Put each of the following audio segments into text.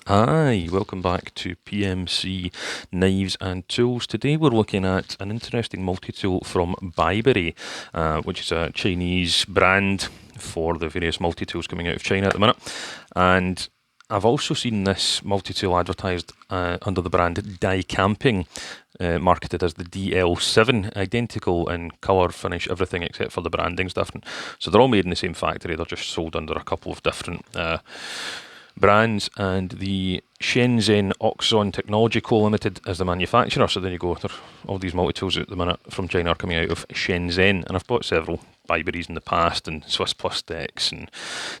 Hi, welcome back to PMC Knives and Tools. Today we're looking at an interesting multi-tool from Bibury, which is a Chinese brand for the various multi-tools coming out of China at the minute. And I've also seen this multi-tool advertised under the brand Die Camping, marketed as the DL7, identical in colour, finish, everything except for the branding's different. So they're all made in the same factory, they're just sold under a couple of different brands, and the Shenzhen Oxon Technology Co Limited is the manufacturer. So there you go. All these multi-tools at the minute from China are coming out of Shenzhen, and I've bought several Biburys in the past, and Swiss Plus Decks, and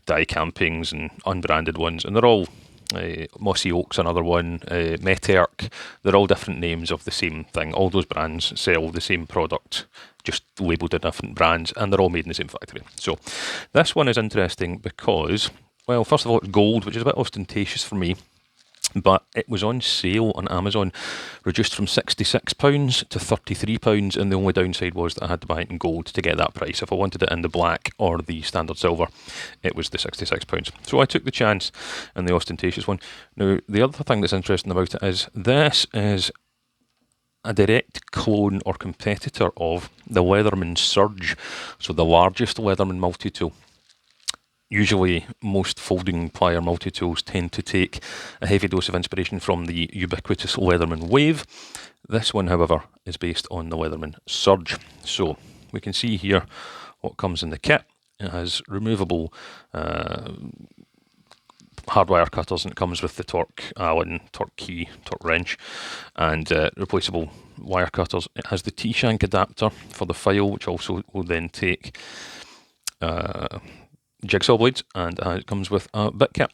Die Campings, and unbranded ones, and they're all Mossy Oak's another one, Meterk. They're all different names of the same thing. All those brands sell the same product, just labelled in different brands, and they're all made in the same factory. So this one is interesting because, well, first of all, it's gold, which is a bit ostentatious for me, but it was on sale on Amazon, reduced from £66 to £33, and the only downside was that I had to buy it in gold to get that price. If I wanted it in the black or the standard silver, it was the £66. So I took the chance in the ostentatious one. Now, the other thing that's interesting about it is this is a direct clone or competitor of the Leatherman Surge, so the largest Leatherman multi-tool. Usually, most folding plier multi-tools tend to take a heavy dose of inspiration from the ubiquitous Leatherman Wave. This one, however, is based on the Leatherman Surge. So, we can see here what comes in the kit. It has removable hardwire cutters, and it comes with the torque Allen, torque key, torque wrench, and replaceable wire cutters. It has the T-shank adapter for the file, which also will then take jigsaw blades, and it comes with a bit kit.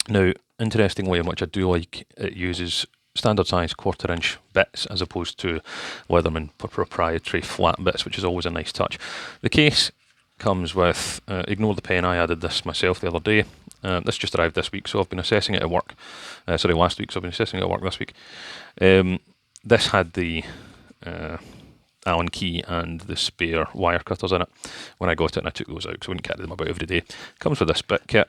Now, interestingly, in which I do like, it uses standard size 1/4 inch bits as opposed to Leatherman proprietary flat bits, which is always a nice touch. The case comes with, ignore the pen, I added this myself the other day. This just arrived this week, so I've been assessing it at work. Last week, so I've been assessing it at work this week. This had the Allen key and the spare wire cutters in it. When I got it, and I took those out because I wouldn't carry them about every day. Comes with this bit kit,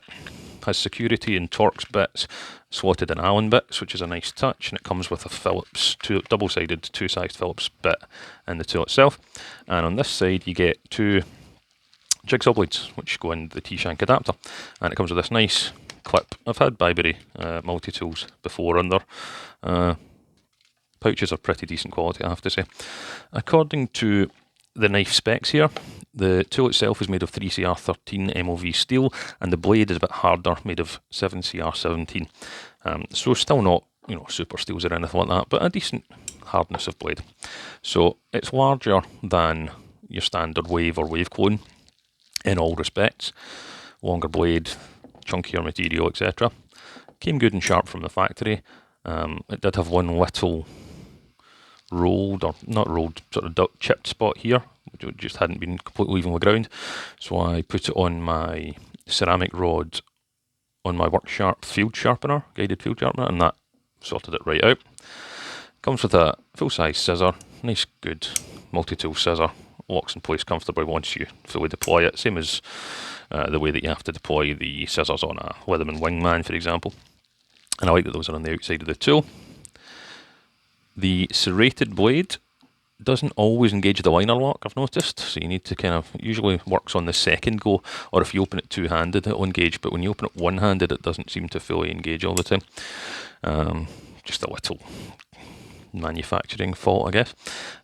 has security and Torx bits slotted in Allen bits, which is a nice touch, and it comes with a Phillips, double-sided, two-sized Phillips bit in the tool itself. And on this side, you get two jigsaw blades, which go in the T-shank adapter, and it comes with this nice clip. I've had Bibury multi-tools before, and their pouches are pretty decent quality, I have to say. According to the knife specs here, the tool itself is made of 3CR13 MOV steel, and the blade is a bit harder, made of 7CR17. So still not, super steels or anything like that, but a decent hardness of blade. So it's larger than your standard wave or wave clone in all respects. Longer blade, chunkier material, etc. Came good and sharp from the factory. It did have one little rolled, or not rolled, sort of chipped spot here, which just hadn't been completely evenly ground. So I put it on my ceramic rod on my work sharp field sharpener, guided field sharpener, and that sorted it right out. Comes with a full-size scissor, nice good multi-tool scissor, locks in place comfortably once you fully deploy it, same as the way that you have to deploy the scissors on a Leatherman Wingman, for example. And I like that those are on the outside of the tool. The serrated blade doesn't always engage the liner lock, I've noticed, so you need to usually works on the second go, or if you open it two-handed it'll engage, but when you open it one-handed it doesn't seem to fully engage all the time. Just a little manufacturing fault, I guess.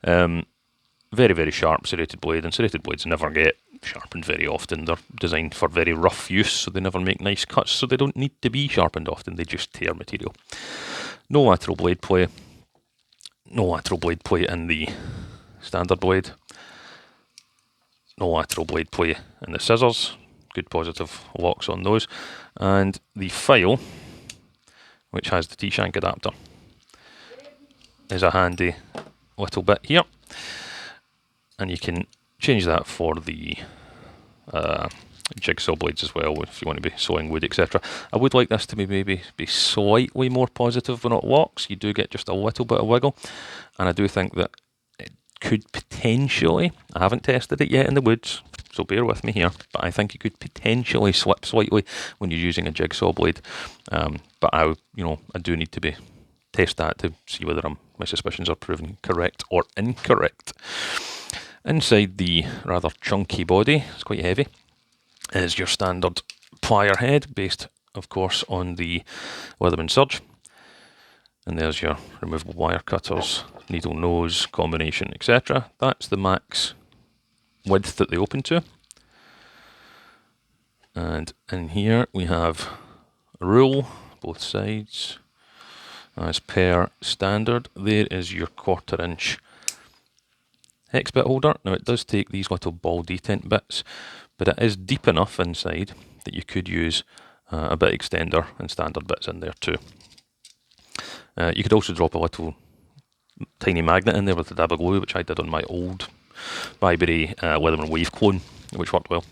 Very, very sharp serrated blade, and serrated blades never get sharpened very often. They're designed for very rough use, so they never make nice cuts, so they don't need to be sharpened often, they just tear material. No lateral blade play. No lateral blade play in the standard blade. No lateral blade play in the scissors. Good positive locks on those. And the file, which has the T-shank adapter, is a handy little bit here. And you can change that for the jigsaw blades as well, if you want to be sawing wood, etc. I would like this to maybe be slightly more positive when it locks. You do get just a little bit of wiggle, and I do think that it could potentially, I haven't tested it yet in the woods, so bear with me here, but I think it could potentially slip slightly when you're using a jigsaw blade. But I do need to test that to see whether my suspicions are proven correct or incorrect. Inside the rather chunky body, it's quite heavy, is your standard plier head, based, of course, on the Leatherman Surge. And there's your removable wire cutters, needle nose, combination, etc. That's the max width that they open to. And in here we have a rule, both sides, as per standard. There is your 1/4 inch hex bit holder. Now it does take these little ball detent bits, but it is deep enough inside that you could use a bit extender and standard bits in there too. You could also drop a little tiny magnet in there with the dab of glue, which I did on my old Bibury Leatherman Wave clone, which worked well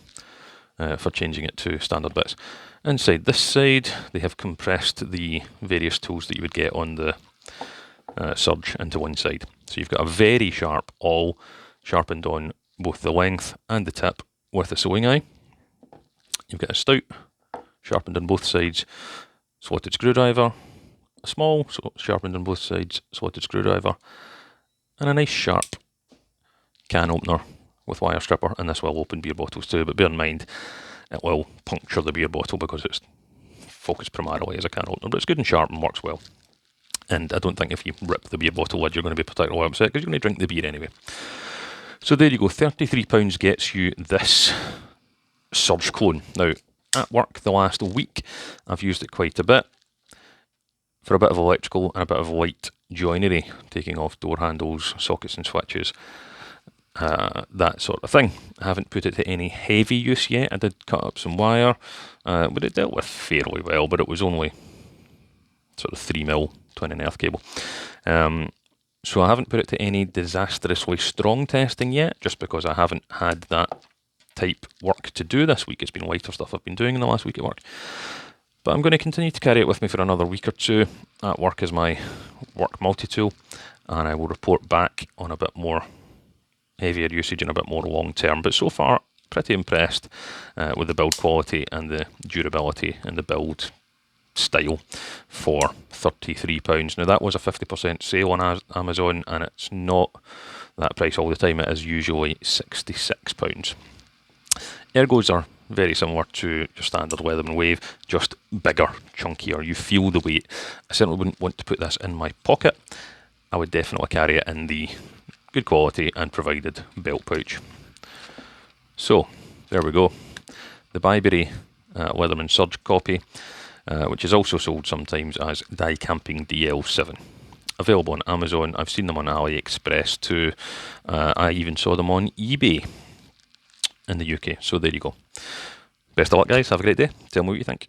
for changing it to standard bits. Inside this side, they have compressed the various tools that you would get on the Surge into one side. So you've got a very sharp awl, sharpened on both the length and the tip with a sewing eye. You've got a stout, sharpened on both sides, slotted screwdriver, a small, sharpened on both sides, slotted screwdriver, and a nice sharp can opener with wire stripper, and this will open beer bottles too, but bear in mind it will puncture the beer bottle because it's focused primarily as a can opener, but it's good and sharp and works well. And I don't think if you rip the beer bottle lid you're going to be particularly upset, because you're going to drink the beer anyway. So there you go, £33 gets you this Surge clone. Now, at work the last week I've used it quite a bit for a bit of electrical and a bit of light joinery, taking off door handles, sockets and switches, that sort of thing. I haven't put it to any heavy use yet. I did cut up some wire, but it dealt with fairly well, but it was only sort of 3mm twin and earth cable. So I haven't put it to any disastrously strong testing yet, just because I haven't had that type work to do this week. It's been lighter stuff I've been doing in the last week at work. But I'm going to continue to carry it with me for another week or two. At work is my work multi-tool, and I will report back on a bit more heavier usage and a bit more long term. But so far, pretty impressed with the build quality and the durability and the build style for £33. Now that was a 50% sale on Amazon, and it's not that price all the time. It is usually £66. Ergos are very similar to your standard Leatherman Wave, just bigger, chunkier. You feel the weight. I certainly wouldn't want to put this in my pocket. I would definitely carry it in the good quality and provided belt pouch. So there we go, the Bibury Leatherman Surge copy, which is also sold sometimes as Die Camping DL7. Available on Amazon. I've seen them on AliExpress too. I even saw them on eBay in the UK. So there you go. Best of luck, guys. Have a great day. Tell me what you think.